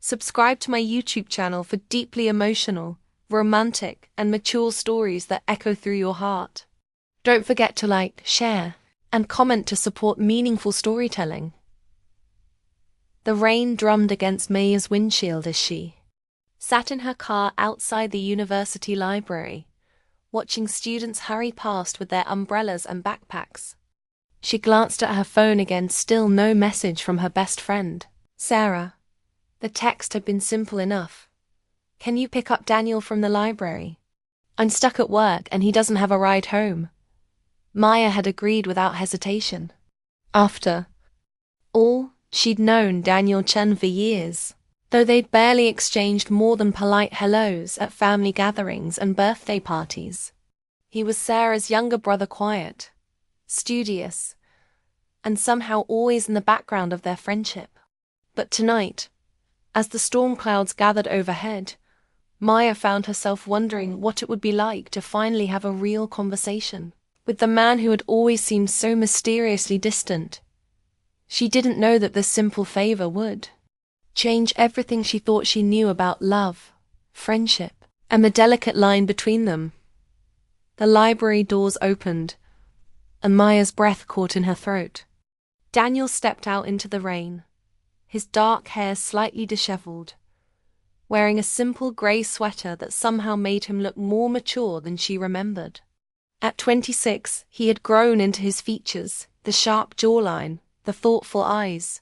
Subscribe to my YouTube channel for deeply emotional, romantic, and mature stories that echo through your heart. Don't forget to like, share, and comment to support meaningful storytelling. The rain drummed against Maya's windshield as she sat in her car outside the university library, watching students hurry past with their umbrellas and backpacks. She glanced at her phone again, still no message from her best friend, Sarah. The text had been simple enough. "Can you pick up Daniel from the library? I'm stuck at work and he doesn't have a ride home." Maya had agreed without hesitation. After all, she'd known Daniel Chen for years, though they'd barely exchanged more than polite hellos at family gatherings and birthday parties. He was Sarah's younger brother, quiet, studious, and somehow always in the background of their friendship. But tonight, as the storm clouds gathered overhead, Maya found herself wondering what it would be like to finally have a real conversation with the man who had always seemed so mysteriously distant. She didn't know that this simple favor would change everything she thought she knew about love, friendship, and the delicate line between them. The library doors opened, and Maya's breath caught in her throat. Daniel stepped out into the rain, his dark hair slightly disheveled, wearing a simple grey sweater that somehow made him look more mature than she remembered. At 26, he had grown into his features, the sharp jawline, the thoughtful eyes.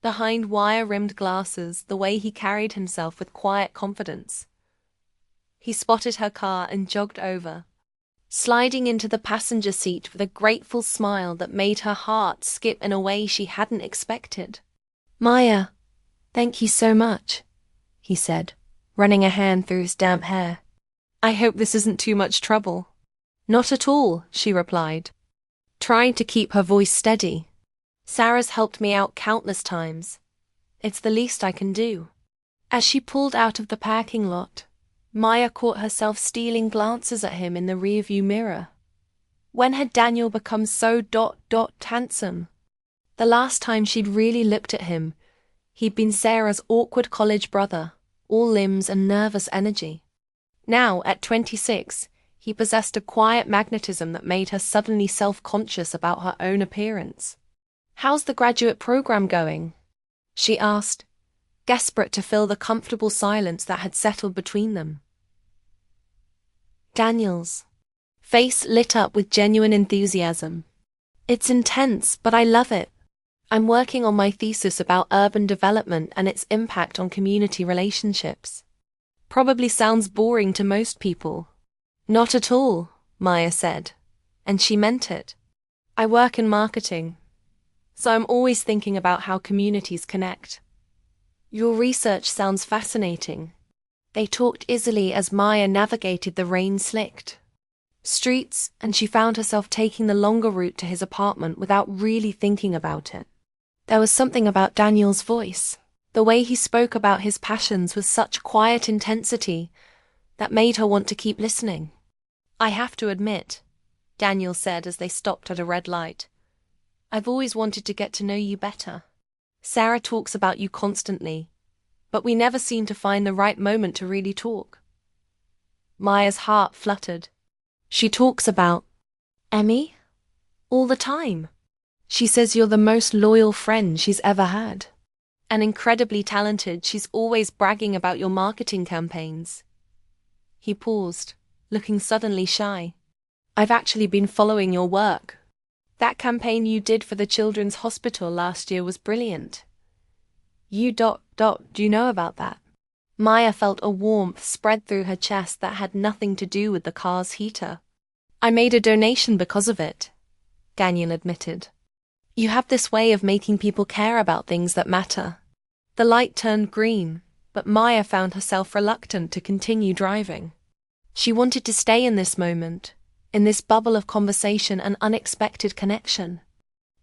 Behind wire-rimmed glasses, the way he carried himself with quiet confidence. He spotted her car and jogged over, sliding into the passenger seat with a grateful smile that made her heart skip in a way she hadn't expected. "Maya, thank you so much," he said, running a hand through his damp hair. "I hope this isn't too much trouble." "Not at all," she replied, trying to keep her voice steady. "Sarah's helped me out countless times. It's the least I can do." As she pulled out of the parking lot, Maya caught herself stealing glances at him in the rearview mirror. When had Daniel become so handsome? The last time she'd really looked at him, he'd been Sarah's awkward college brother, all limbs and nervous energy. Now, at 26, he possessed a quiet magnetism that made her suddenly self-conscious about her own appearance. "How's the graduate program going?" she asked, desperate to fill the comfortable silence that had settled between them. Daniel's face lit up with genuine enthusiasm. "It's intense, but I love it. I'm working on my thesis about urban development and its impact on community relationships. Probably sounds boring to most people." "Not at all," Maya said, and she meant it. "I work in marketing, so I'm always thinking about how communities connect." "Your research sounds fascinating." They talked easily as Maya navigated the rain-slicked streets, and she found herself taking the longer route to his apartment without really thinking about it. There was something about Daniel's voice, the way he spoke about his passions with such quiet intensity, that made her want to keep listening. "I have to admit," Daniel said as they stopped at a red light, "I've always wanted to get to know you better. Sarah talks about you constantly, but we never seem to find the right moment to really talk." Maya's heart fluttered. "She talks about Emmy all the time. She says you're the most loyal friend she's ever had. And incredibly talented, she's always bragging about your marketing campaigns." He paused, looking suddenly shy. "I've actually been following your work. That campaign you did for the Children's Hospital last year was brilliant." Do you know about that?" Maya felt a warmth spread through her chest that had nothing to do with the car's heater. "I made a donation because of it," Daniel admitted. "You have this way of making people care about things that matter." The light turned green, but Maya found herself reluctant to continue driving. She wanted to stay in this moment, in this bubble of conversation and unexpected connection.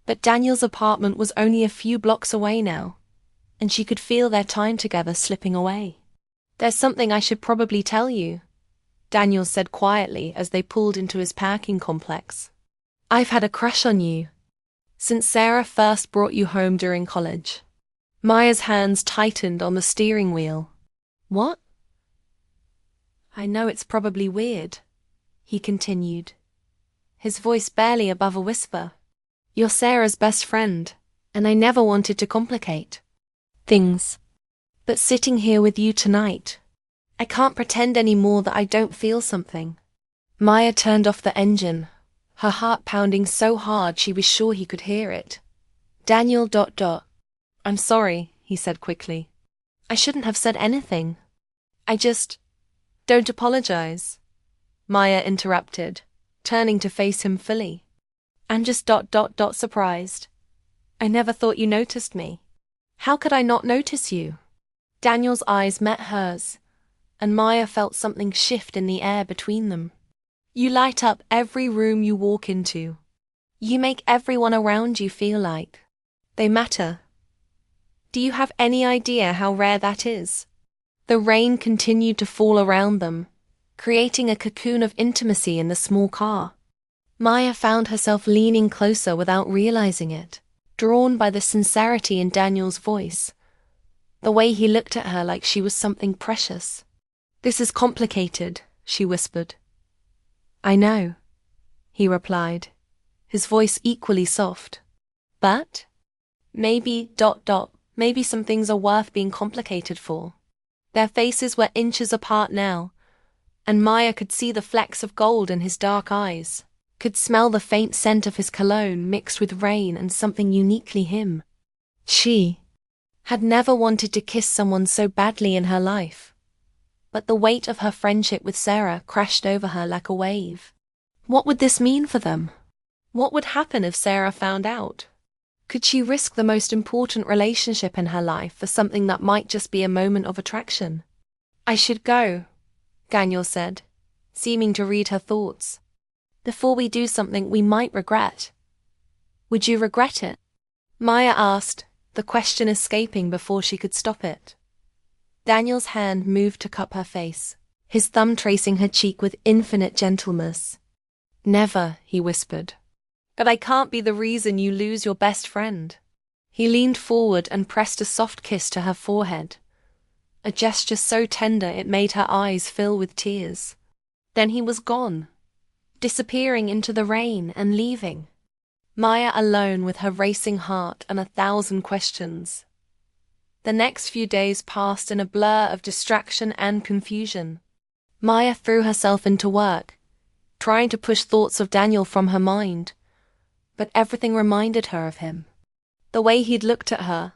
But Daniel's apartment was only a few blocks away now, and she could feel their time together slipping away. "There's something I should probably tell you," Daniel said quietly as they pulled into his parking complex. "I've had a crush on you since Sarah first brought you home during college." Maya's hands tightened on the steering wheel. What? I know it's probably weird, he continued, his voice barely above a whisper. You're Sarah's best friend, and I never wanted to complicate things. But sitting here with you tonight, I can't pretend anymore that I don't feel something. Maya turned off the engine, her heart pounding so hard she was sure he could hear it. Daniel ... I'm sorry, he said quickly. I shouldn't have said anything. I just... Don't apologize, Maya interrupted, turning to face him fully. I'm just ... surprised. I never thought you noticed me. How could I not notice you? Daniel's eyes met hers, and Maya felt something shift in the air between them. You light up every room you walk into. You make everyone around you feel like they matter. Do you have any idea how rare that is? The rain continued to fall around them, creating a cocoon of intimacy in the small car. Maya found herself leaning closer without realizing it, drawn by the sincerity in Daniel's voice, the way he looked at her like she was something precious. This is complicated, she whispered. I know, he replied, his voice equally soft. But maybe ... maybe some things are worth being complicated for. Their faces were inches apart now, and Maya could see the flecks of gold in his dark eyes, could smell the faint scent of his cologne mixed with rain and something uniquely him. She had never wanted to kiss someone so badly in her life, but the weight of her friendship with Sarah crashed over her like a wave. What would this mean for them? What would happen if Sarah found out? Could she risk the most important relationship in her life for something that might just be a moment of attraction? I should go, Daniel said, seeming to read her thoughts. Before we do something we might regret. Would you regret it? Maya asked, the question escaping before she could stop it. Daniel's hand moved to cup her face, his thumb tracing her cheek with infinite gentleness. Never, he whispered. But I can't be the reason you lose your best friend. He leaned forward and pressed a soft kiss to her forehead, a gesture so tender it made her eyes fill with tears. Then he was gone, disappearing into the rain and leaving. Maya alone with her racing heart and 1,000 questions. The next few days passed in a blur of distraction and confusion. Maya threw herself into work, trying to push thoughts of Daniel from her mind, but everything reminded her of him. The way he'd looked at her,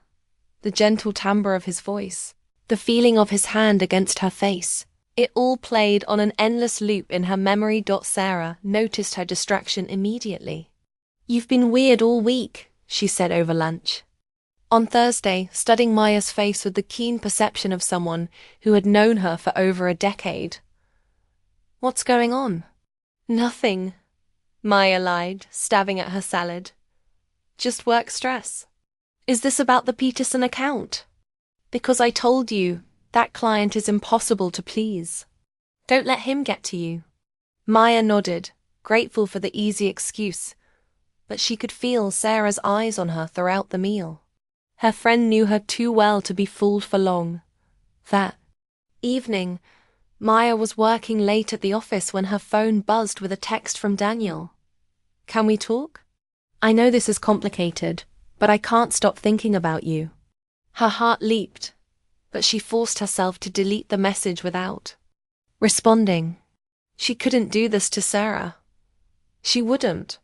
the gentle timbre of his voice, the feeling of his hand against her face, it all played on an endless loop in her memory. Sarah noticed her distraction immediately. You've been weird all week, she said over lunch. On Thursday, studying Maya's face with the keen perception of someone who had known her for over a decade. What's going on? Nothing, Maya lied, stabbing at her salad. Just work stress. Is this about the Peterson account? Because I told you, that client is impossible to please. Don't let him get to you. Maya nodded, grateful for the easy excuse, but she could feel Sarah's eyes on her throughout the meal. Her friend knew her too well to be fooled for long. That evening, Maya was working late at the office when her phone buzzed with a text from Daniel. Can we talk? I know this is complicated, but I can't stop thinking about you. Her heart leaped, but she forced herself to delete the message without responding. She couldn't do this to Sarah. She wouldn't.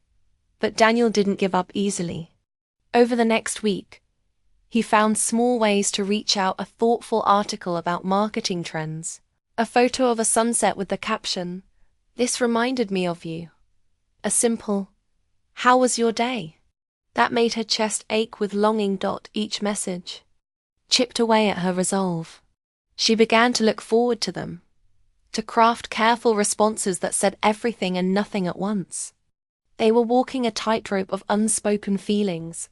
But Daniel didn't give up easily. Over the next week, he found small ways to reach out: a thoughtful article about marketing trends, a photo of a sunset with the caption, "This reminded me of you." A simple, "How was your day?" That made her chest ache with longing. Each message chipped away at her resolve. She began to look forward to them, to craft careful responses that said everything and nothing at once. They were walking a tightrope of unspoken feelings.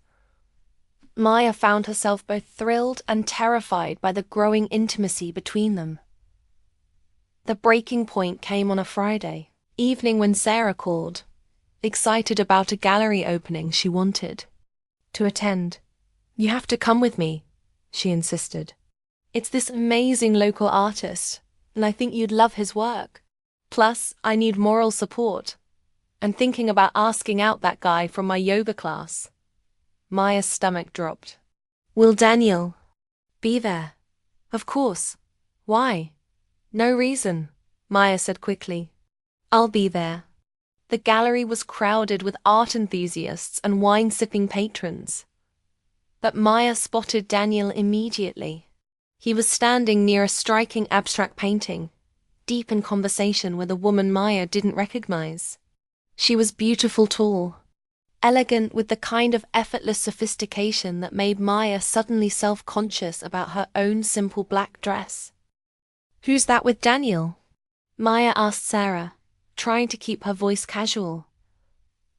Maya found herself both thrilled and terrified by the growing intimacy between them. The breaking point came on a Friday evening when Sarah called, excited about a gallery opening she wanted to attend. "You have to come with me," she insisted. It's this amazing local artist, and I think you'd love his work. Plus, I need moral support. I'm thinking about asking out that guy from my yoga class. Maya's stomach dropped. Will Daniel be there? Of course. Why? No reason, Maya said quickly. I'll be there. The gallery was crowded with art enthusiasts and wine-sipping patrons. But Maya spotted Daniel immediately. He was standing near a striking abstract painting, deep in conversation with a woman Maya didn't recognize. She was beautiful tall, elegant with the kind of effortless sophistication that made Maya suddenly self-conscious about her own simple black dress. Who's that with Daniel? Maya asked Sarah, trying to keep her voice casual.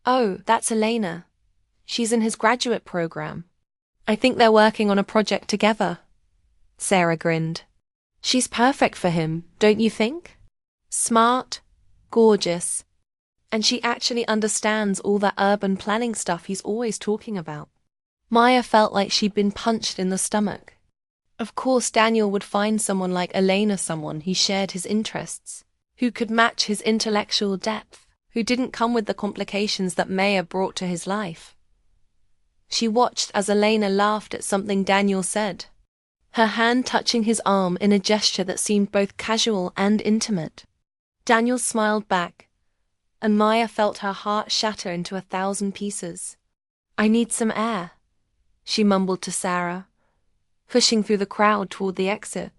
Oh, that's Elena. She's in his graduate program. I think they're working on a project together. Sarah grinned. She's perfect for him, don't you think? Smart, gorgeous, and she actually understands all that urban planning stuff he's always talking about. Maya felt like she'd been punched in the stomach. Of course Daniel would find someone like Elena, someone who shared his interests, who could match his intellectual depth, who didn't come with the complications that Maya brought to his life. She watched as Elena laughed at something Daniel said, her hand touching his arm in a gesture that seemed both casual and intimate. Daniel smiled back, and Maya felt her heart shatter into 1,000 pieces. I need some air, she mumbled to Sarah, pushing through the crowd toward the exit.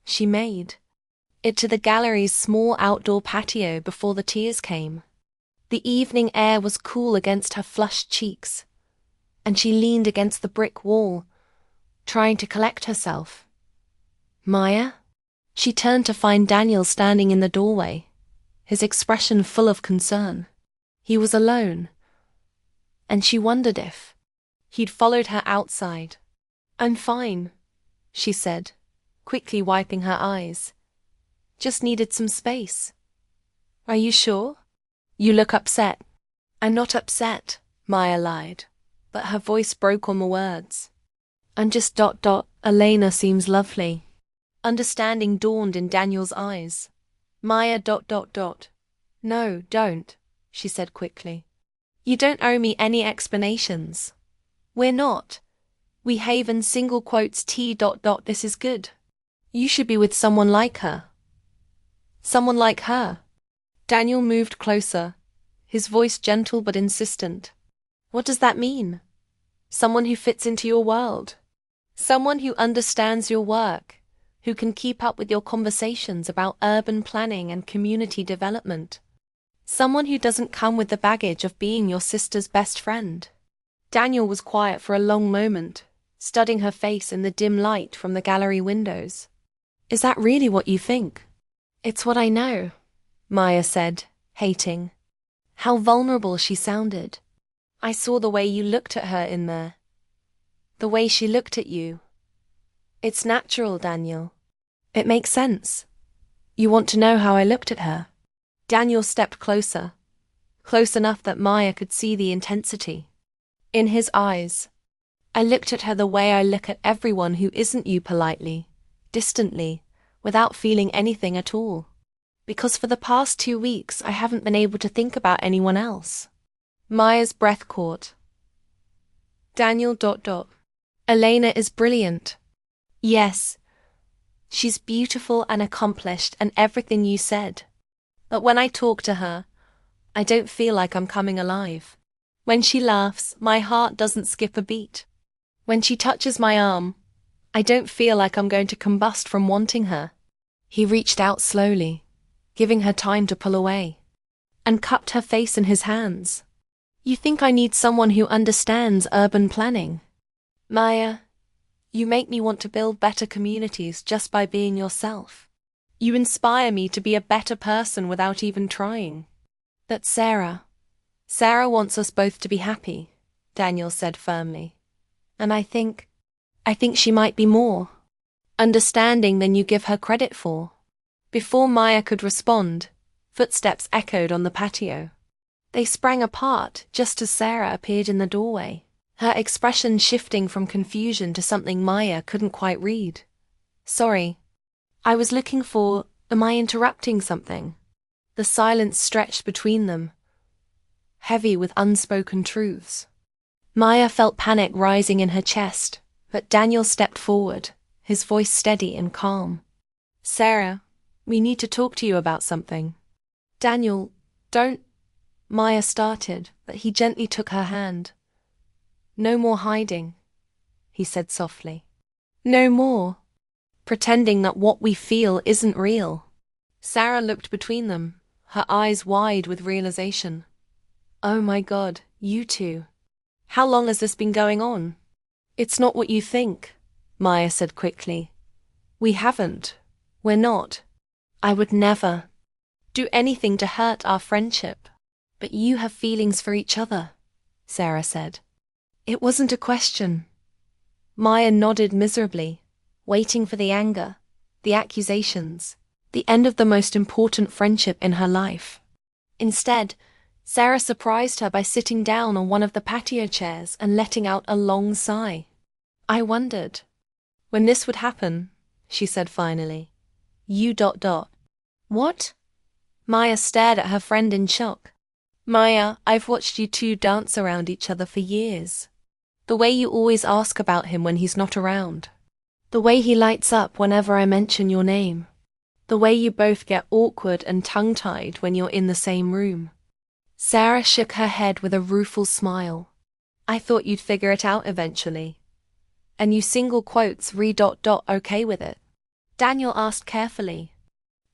She made it to the gallery's small outdoor patio before the tears came. The evening air was cool against her flushed cheeks, and she leaned against the brick wall, trying to collect herself. Maya? She turned to find Daniel standing in the doorway, his expression full of concern. He was alone, and she wondered if he'd followed her outside. I'm fine, she said, quickly wiping her eyes. Just needed some space. Are you sure? You look upset. I'm not upset, Maya lied, but her voice broke on the words. I'm just ... Elena seems lovely. Understanding dawned in Daniel's eyes. Maya ... No, don't, she said quickly. You don't owe me any explanations. We're not. We haven single quotes T ... This is good. You should be with someone like her. Someone like her. Daniel moved closer, his voice gentle but insistent. What does that mean? Someone who fits into your world. Someone who understands your work, who can keep up with your conversations about urban planning and community development. Someone who doesn't come with the baggage of being your sister's best friend. Daniel was quiet for a long moment, studying her face in the dim light from the gallery windows. Is that really what you think? It's what I know, Maya said, hating. How vulnerable she sounded. I saw the way you looked at her in there. The way she looked at you. It's natural, Daniel. It makes sense. You want to know how I looked at her? Daniel stepped closer, close enough that Maya could see the intensity in his eyes. I looked at her the way I look at everyone who isn't you, politely, distantly, without feeling anything at all. Because for the past 2 weeks I haven't been able to think about anyone else. Maya's breath caught. Daniel ... Elena is brilliant. Yes. She's beautiful and accomplished and everything you said. But when I talk to her, I don't feel like I'm coming alive. When she laughs, my heart doesn't skip a beat. When she touches my arm, I don't feel like I'm going to combust from wanting her. He reached out slowly, giving her time to pull away, and cupped her face in his hands. You think I need someone who understands urban planning? Maya, you make me want to build better communities just by being yourself. You inspire me to be a better person without even trying. That's Sarah. Sarah wants us both to be happy, Daniel said firmly. And I think she might be more understanding than you give her credit for. Before Maya could respond, footsteps echoed on the patio. They sprang apart just as Sarah appeared in the doorway, her expression shifting from confusion to something Maya couldn't quite read. Sorry. I was looking for… Am I interrupting something? The silence stretched between them, heavy with unspoken truths. Maya felt panic rising in her chest, but Daniel stepped forward, his voice steady and calm. Sarah, we need to talk to you about something. Daniel, don't… Maya started, but he gently took her hand. No more hiding, he said softly. No more pretending that what we feel isn't real. Sarah looked between them, her eyes wide with realization. Oh my God, you two. How long has this been going on? It's not what you think, Maya said quickly. We haven't. We're not. I would never do anything to hurt our friendship. But you have feelings for each other, Sarah said. It wasn't a question. Maya nodded miserably, waiting for the anger, the accusations, the end of the most important friendship in her life. Instead, Sarah surprised her by sitting down on one of the patio chairs and letting out a long sigh. I wondered when this would happen, she said finally. What? Maya stared at her friend in shock. Maya, I've watched you two dance around each other for years. The way you always ask about him when he's not around. The way he lights up whenever I mention your name. The way you both get awkward and tongue-tied when you're in the same room. Sarah shook her head with a rueful smile. I thought you'd figure it out eventually. And you single quotes okay with it? Daniel asked carefully.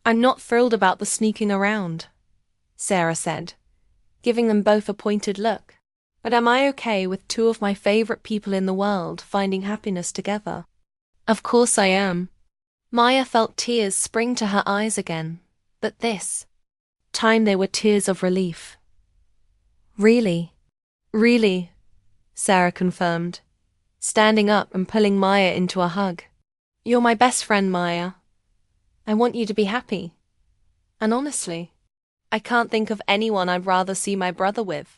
I'm not thrilled about the sneaking around, Sarah said, giving them both a pointed look. But am I okay with two of my favorite people in the world finding happiness together? Of course I am. Maya felt tears spring to her eyes again, but this time they were tears of relief. Really, Sarah confirmed, standing up and pulling Maya into a hug. You're my best friend, Maya. I want you to be happy. And honestly, I can't think of anyone I'd rather see my brother with.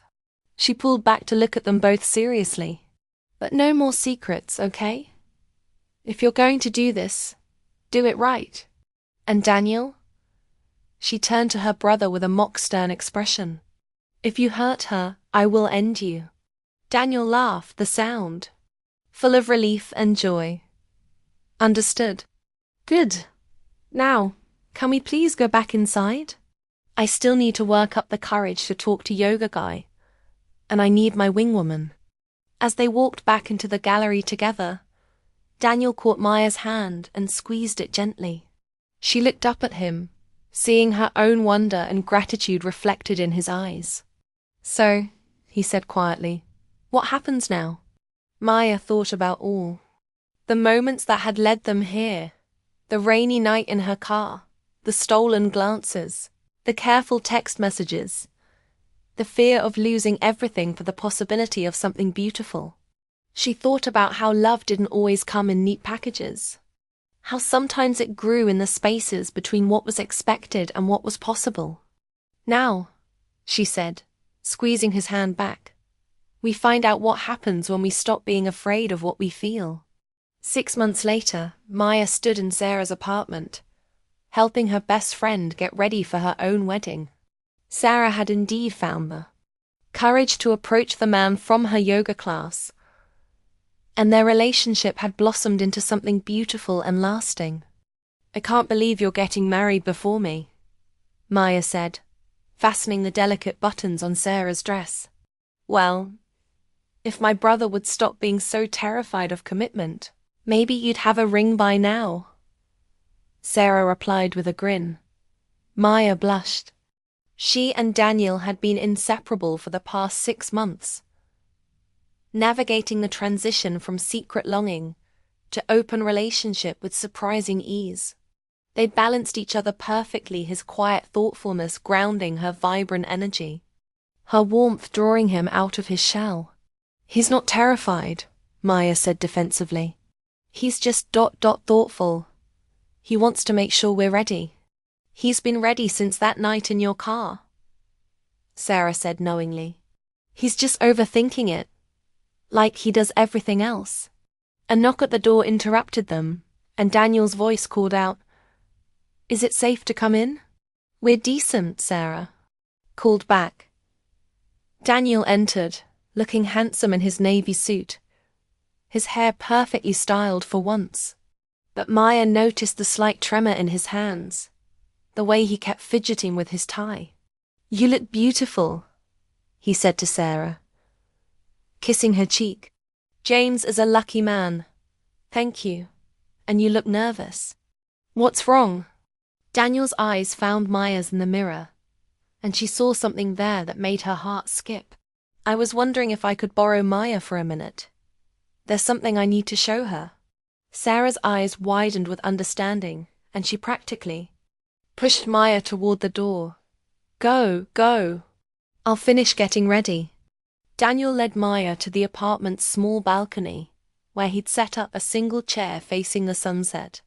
She pulled back to look at them both seriously. But no more secrets, okay? If you're going to do this, do it right. And Daniel? She turned to her brother with a mock-stern expression. If you hurt her, I will end you. Daniel laughed, the sound full of relief and joy. Understood. Good. Now, can we please go back inside? I still need to work up the courage to talk to Yoga Guy. And I need my wing woman. As they walked back into the gallery together, Daniel caught Maya's hand and squeezed it gently. She looked up at him, seeing her own wonder and gratitude reflected in his eyes. So, he said quietly, what happens now? Maya thought about all. The moments that had led them here, the rainy night in her car, the stolen glances, the careful text messages, the fear of losing everything for the possibility of something beautiful. She thought about how love didn't always come in neat packages, how sometimes it grew in the spaces between what was expected and what was possible. Now, she said, squeezing his hand back, we find out what happens when we stop being afraid of what we feel. 6 months later, Maya stood in Sarah's apartment, helping her best friend get ready for her own wedding. Sarah had indeed found the courage to approach the man from her yoga class, and their relationship had blossomed into something beautiful and lasting. I can't believe you're getting married before me, Maya said, fastening the delicate buttons on Sarah's dress. Well, if my brother would stop being so terrified of commitment, maybe you'd have a ring by now, Sarah replied with a grin. Maya blushed. She and Daniel had been inseparable for the past 6 months, navigating the transition from secret longing to open relationship with surprising ease. They balanced each other perfectly, his quiet thoughtfulness grounding her vibrant energy, her warmth drawing him out of his shell. He's not terrified, Maya said defensively. He's just thoughtful. He wants to make sure we're ready. He's been ready since that night in your car, Sarah said knowingly. He's just overthinking it. like he does everything else. A knock at the door interrupted them, and Daniel's voice called out, "Is it safe to come in?" "We're decent," Sarah called back. Daniel entered, looking handsome in his navy suit, his hair perfectly styled for once. But Maya noticed the slight tremor in his hands, the way he kept fidgeting with his tie. "You look beautiful," he said to Sarah, kissing her cheek. "James is a lucky man. Thank you. And you look nervous. What's wrong?" Daniel's eyes found Maya's in the mirror, and she saw something there that made her heart skip. "I was wondering if I could borrow Maya for a minute. There's something I need to show her." Sarah's eyes widened with understanding, and she practically pushed Maya toward the door. Go. I'll finish getting ready." Daniel led Maya to the apartment's small balcony, where he'd set up a single chair facing the sunset.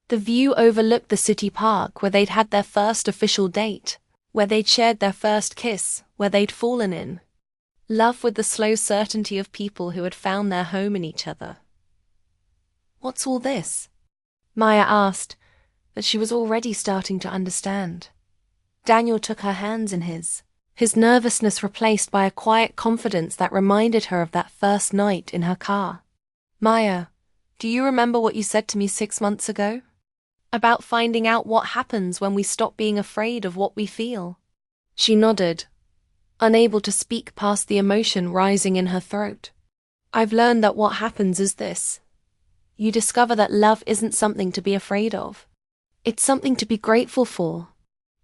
The view overlooked the city park where they'd had their first official date, where they'd shared their first kiss, where they'd fallen in love with the slow certainty of people who had found their home in each other. "What's all this?" Maya asked, but she was already starting to understand. Daniel took her hands in his nervousness replaced by a quiet confidence that reminded her of that first night in her car. "Maya, do you remember what you said to me 6 months ago? About finding out what happens when we stop being afraid of what we feel?" She nodded, unable to speak past the emotion rising in her throat. "I've learned that what happens is this. You discover that love isn't something to be afraid of. It's something to be grateful for.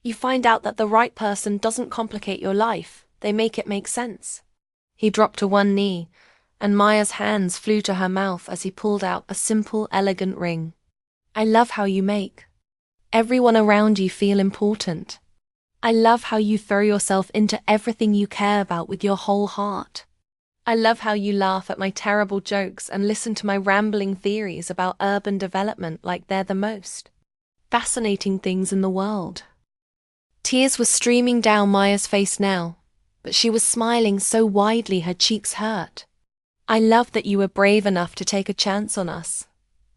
You find out that the right person doesn't complicate your life, they make it make sense." He dropped to one knee, and Maya's hands flew to her mouth as he pulled out a simple, elegant ring. "I love how you make everyone around you feel important. I love how you throw yourself into everything you care about with your whole heart. I love how you laugh at my terrible jokes and listen to my rambling theories about urban development like they're the most fascinating things in the world." Tears were streaming down Maya's face now, but she was smiling so widely her cheeks hurt. "I love that you were brave enough to take a chance on us,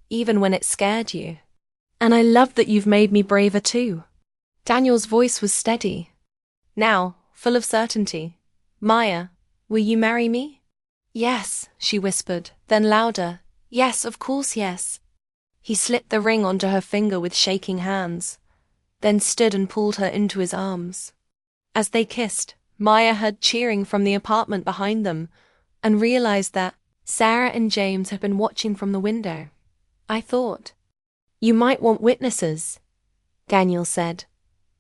even when it scared you. And I love that you've made me braver too." Daniel's voice was steady, now full of certainty. "Maya, will you marry me?" "Yes," she whispered, then louder, "Yes, of course, yes." He slipped the ring onto her finger with shaking hands, then stood and pulled her into his arms. As they kissed, Maya heard cheering from the apartment behind them and realized that Sarah and James had been watching from the window. "I thought you might want witnesses," Daniel said,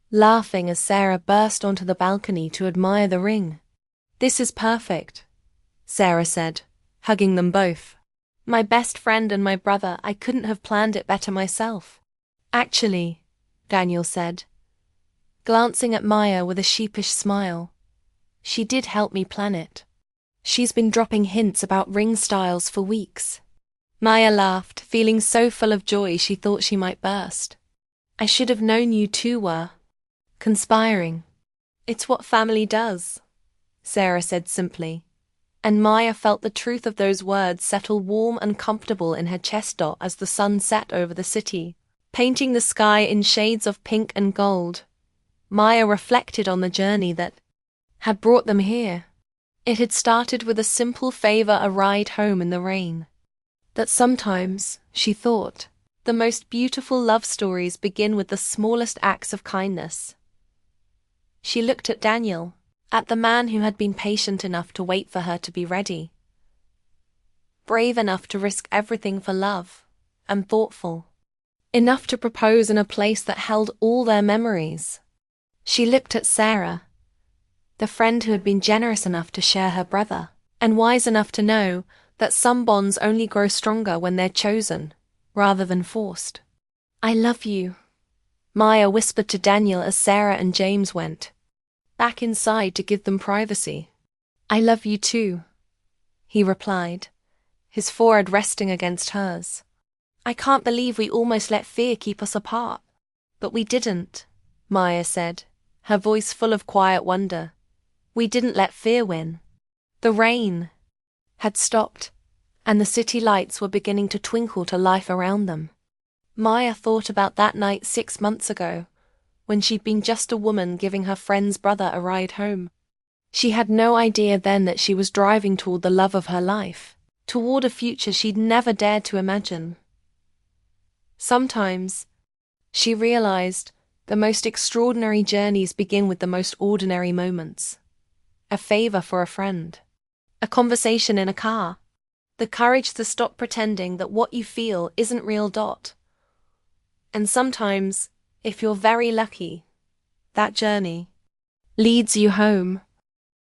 laughing as Sarah burst onto the balcony to admire the ring. "This is perfect," Sarah said, hugging them both. "My best friend and my brother, I couldn't have planned it better myself." "Actually," Daniel said, glancing at Maya with a sheepish smile, "she did help me plan it. She's been dropping hints about ring styles for weeks." Maya laughed, feeling so full of joy she thought she might burst. "I should have known you two were conspiring." "It's what family does," Sarah said simply, and Maya felt the truth of those words settle warm and comfortable in her chest as the sun set over the city, painting the sky in shades of pink and gold. Maya reflected on the journey that had brought them here. It had started with a simple favor, a ride home in the rain. That sometimes, she thought, the most beautiful love stories begin with the smallest acts of kindness. She looked at Daniel, at the man who had been patient enough to wait for her to be ready, brave enough to risk everything for love, and thoughtful enough to propose in a place that held all their memories. She looked at Sarah, the friend who had been generous enough to share her brother, and wise enough to know that some bonds only grow stronger when they're chosen, rather than forced. "I love you," Maya whispered to Daniel as Sarah and James went back inside to give them privacy. "I love you too," he replied, his forehead resting against hers. "I can't believe we almost let fear keep us apart." "But we didn't," Maya said, her voice full of quiet wonder. "We didn't let fear win." The rain had stopped, and the city lights were beginning to twinkle to life around them. Maya thought about that night 6 months ago, when she'd been just a woman giving her friend's brother a ride home. She had no idea then that she was driving toward the love of her life, toward a future she'd never dared to imagine. Sometimes, she realized, the most extraordinary journeys begin with the most ordinary moments. A favor for a friend, a conversation in a car, the courage to stop pretending that what you feel isn't real. And sometimes, if you're very lucky, that journey leads you home.